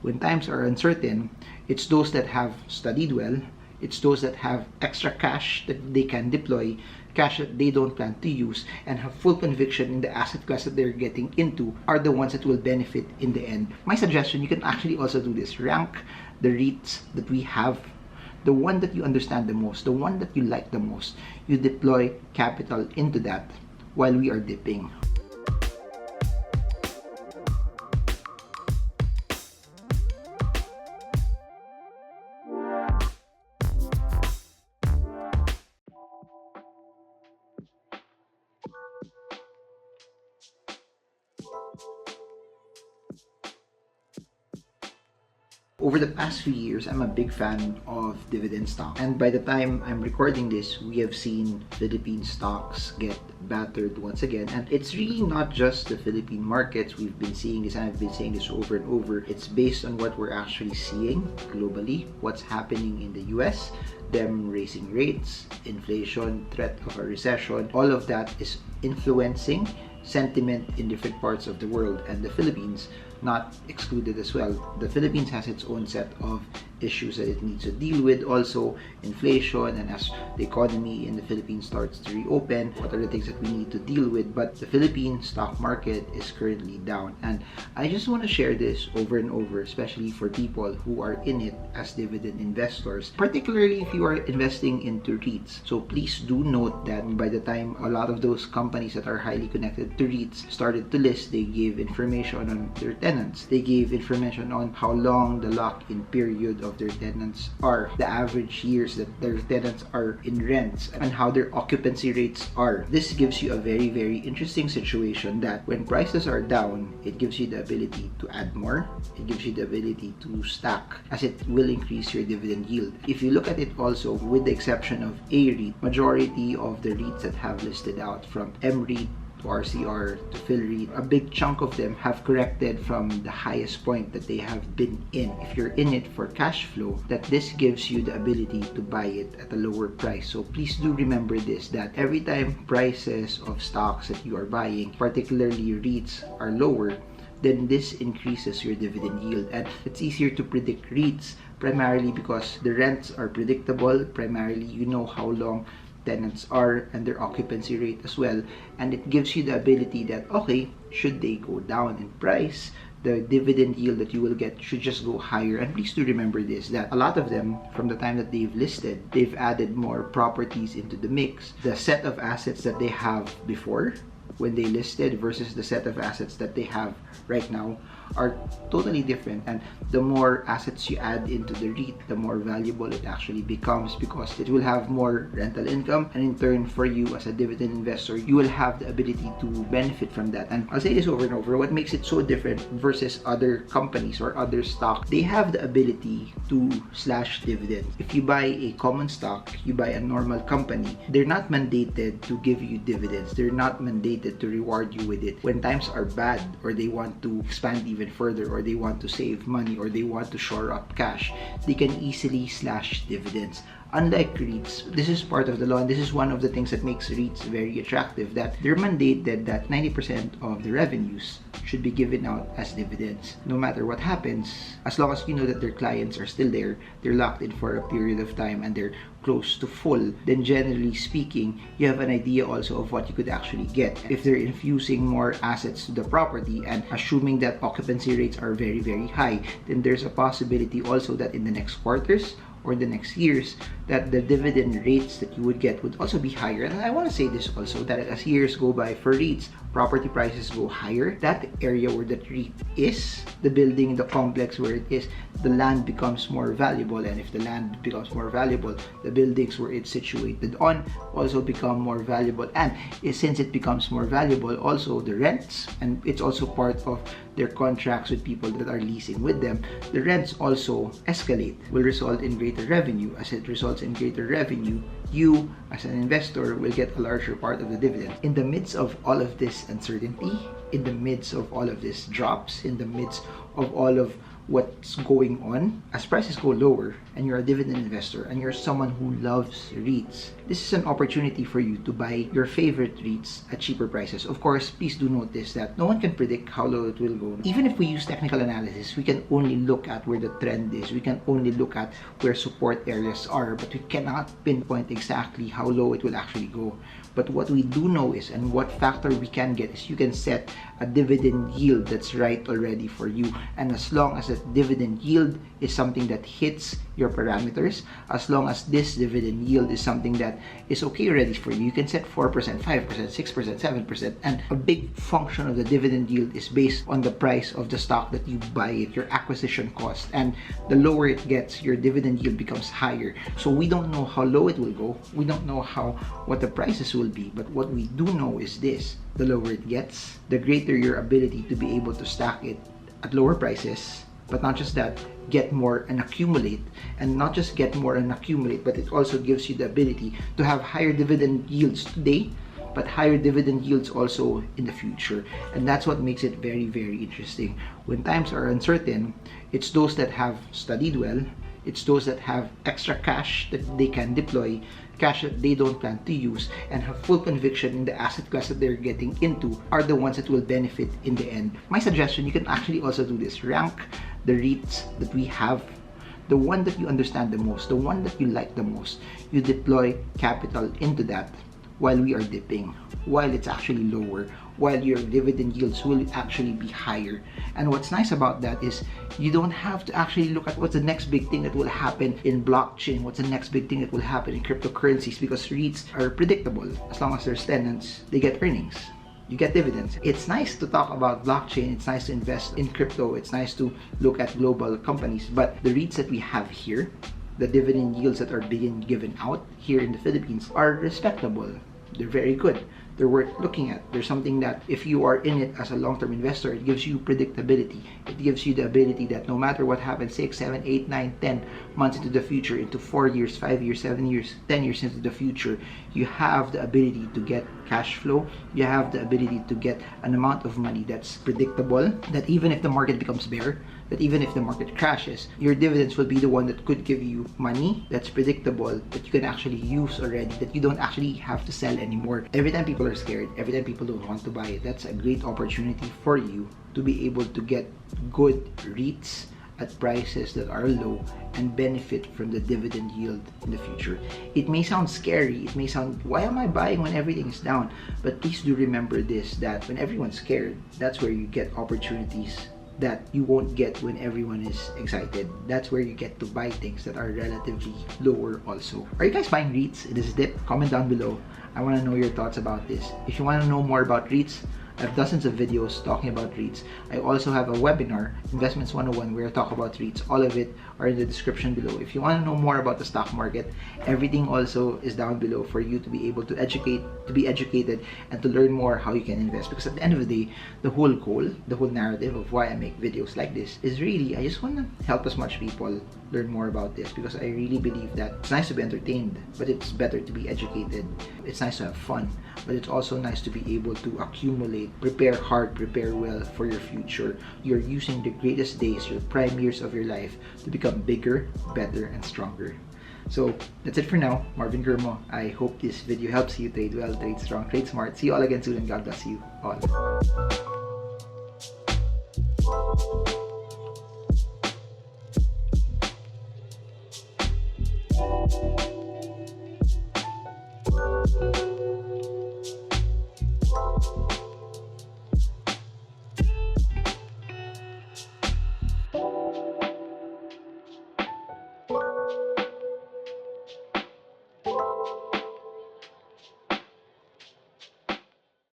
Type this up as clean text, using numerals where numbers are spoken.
when times are uncertain, it's those that have studied well, it's those that have extra cash that they can deploy, cash that they don't plan to use, and have full conviction in the asset class that they're getting into are the ones that will benefit in the end. My suggestion, you can actually also do this. Rank the REITs that we have, the one that you understand the most, the one that you like the most. You deploy capital into that while we are dipping. Over the past few years, I'm a big fan of dividend stock. And by the time I'm recording this, we have seen Philippine stocks get battered once again. And it's really not just the Philippine markets. We've been seeing this, and I've been saying this over and over. It's based on what we're actually seeing globally, what's happening in the US, them raising rates, inflation, threat of a recession. All of that is influencing sentiment in different parts of the world, and the Philippines not excluded as well. The Philippines has its own set of issues that it needs to deal with, also inflation, and as the economy in the Philippines starts to reopen, what are the things that we need to deal with. But the Philippine stock market is currently down, and I just want to share this over and over, especially for people who are in it as dividend investors, particularly if you are investing into REITs. So please do note that by the time a lot of those companies that are highly connected to REITs started to list, they gave information on their tenants, they gave information on how long the lock-in period of their tenants are, the average years that their tenants are in rents, and how their occupancy rates are. This gives you a very, very interesting situation that when prices are down, it gives you the ability to add more, it gives you the ability to stack, as it will increase your dividend yield. If you look at it also, with the exception of a REIT, majority of the REITs that have listed out, from MREIT to RCR to PhilREIT, a big chunk of them have corrected from the highest point that they have been in. If you're in it for cash flow, that this gives you the ability to buy it at a lower price. So please do remember this, that every time prices of stocks that you are buying, particularly REITs, are lower, then this increases your dividend yield. And it's easier to predict REITs primarily because the rents are predictable. Primarily, you know how long tenants are and their occupancy rate as well, and it gives you the ability that, okay, should they go down in price, the dividend yield that you will get should just go higher. And please do remember this, that a lot of them, from the time that they've listed, they've added more properties into the mix. The set of assets that they have before when they listed versus the set of assets that they have right now are totally different. And the more assets you add into the REIT, the more valuable it actually becomes, because it will have more rental income, and in turn, for you as a dividend investor, you will have the ability to benefit from that. And I'll say this over and over, what makes it so different versus other companies or other stock, they have the ability to slash dividends. If you buy a common stock, you buy a normal company, they're not mandated to give you dividends. They're not mandated to reward you with it. When times are bad, or they want to expand even further, or they want to save money, or they want to shore up cash, they can easily slash dividends. Unlike REITs, this is part of the law, and this is one of the things that makes REITs very attractive, that they're mandated that 90% of the revenues should be given out as dividends. No matter what happens, as long as you know that their clients are still there, they're locked in for a period of time, and they're close to full, then generally speaking, you have an idea also of what you could actually get. If they're infusing more assets to the property, and assuming that occupancy rates are very, very high, then there's a possibility also that in the next quarters or the next years, that the dividend rates that you would get would also be higher. And I want to say this also, that as years go by for REITs, property prices go higher. That area where that REIT is, the building, the complex where it is, the land becomes more valuable. And if the land becomes more valuable, the buildings where it's situated on also become more valuable. And since it becomes more valuable, also the rents, and it's also part of their contracts with people that are leasing with them, the rents also escalate, will result in greater revenue. As it results in greater revenue, you as an investor will get a larger part of the dividend. In the midst of all of this uncertainty, in the midst of all of these drops, in the midst of all of what's going on. As prices go lower and you're a dividend investor and you're someone who loves REITs, this is an opportunity for you to buy your favorite REITs at cheaper prices. Of course, please do notice that no one can predict how low it will go. Even if we use technical analysis, we can only look at where the trend is. We can only look at where support areas are, but we cannot pinpoint exactly how low it will actually go. But what we do know is, and what factor we can get is, you can set a dividend yield that's right already for you. And as long as that dividend yield is something that hits your parameters, as long as this dividend yield is something that is okay already for you, you can set 4%, 5%, 6%, 7%. And a big function of the dividend yield is based on the price of the stock that you buy it, your acquisition cost. And the lower it gets, your dividend yield becomes higher. So we don't know how low it will go. We don't know what the prices will be. But what we do know is this: the lower it gets, the greater your ability to be able to stack it at lower prices. But not just that, get more and accumulate. And not just get more and accumulate, but it also gives you the ability to have higher dividend yields today, but higher dividend yields also in the future. And that's what makes it very, very interesting. When times are uncertain, it's those that have studied well, it's those that have extra cash that they can deploy, cash that they don't plan to use, and have full conviction in the asset class that they're getting into, are the ones that will benefit in the end. My suggestion, you can actually also do this. Rank the REITs that we have, the one that you understand the most, the one that you like the most. You deploy capital into that while we are dipping, while it's actually lower, while your dividend yields will actually be higher. And what's nice about that is you don't have to actually look at what's the next big thing that will happen in blockchain, what's the next big thing that will happen in cryptocurrencies, because REITs are predictable. As long as there's tenants, they get earnings. You get dividends. It's nice to talk about blockchain, it's nice to invest in crypto, it's nice to look at global companies, but the REITs that we have here, the dividend yields that are being given out here in the Philippines, are respectable. They're very good. They're worth looking at. There's something that if you are in it as a long-term investor, it gives you predictability. It gives you the ability that no matter what happens 6, 7, 8, 9, 10 months into the future, into 4 years, 5 years, 7 years, 10 years into the future, you have the ability to get cash flow. You have the ability to get an amount of money that's predictable, that even if the market becomes bear, that even if the market crashes, your dividends will be the one that could give you money that's predictable, that you can actually use already, that you don't actually have to sell anymore. Every time people are scared, every time people don't want to buy it, that's a great opportunity for you to be able to get good REITs at prices that are low and benefit from the dividend yield in the future. It may sound scary, it may sound, why am I buying when everything is down? But please do remember this, that when everyone's scared, that's where you get opportunities that you won't get when everyone is excited. That's where you get to buy things that are relatively lower also. Are you guys buying REITs in this dip? Comment down below. I want to know your thoughts about this. If you want to know more about REITs, I have dozens of videos talking about REITs. I also have a webinar, Investments 101, where I talk about REITs. All of it are in the description below. If you want to know more about the stock market, everything also is down below for you to be able to be educated, and to learn more how you can invest. Because at the end of the day, the whole goal, the whole narrative of why I make videos like this is really, I just want to help as much people learn more about this, because I really believe that it's nice to be entertained, but it's better to be educated. It's nice to have fun, but it's also nice to be able to accumulate, prepare hard, prepare well for your future. You're using the greatest days, your prime years of your life, to become bigger, better, and stronger. So that's it for now. Marvingermo. I hope this video helps you trade well, trade strong, trade smart. See you all again soon, and God bless you all.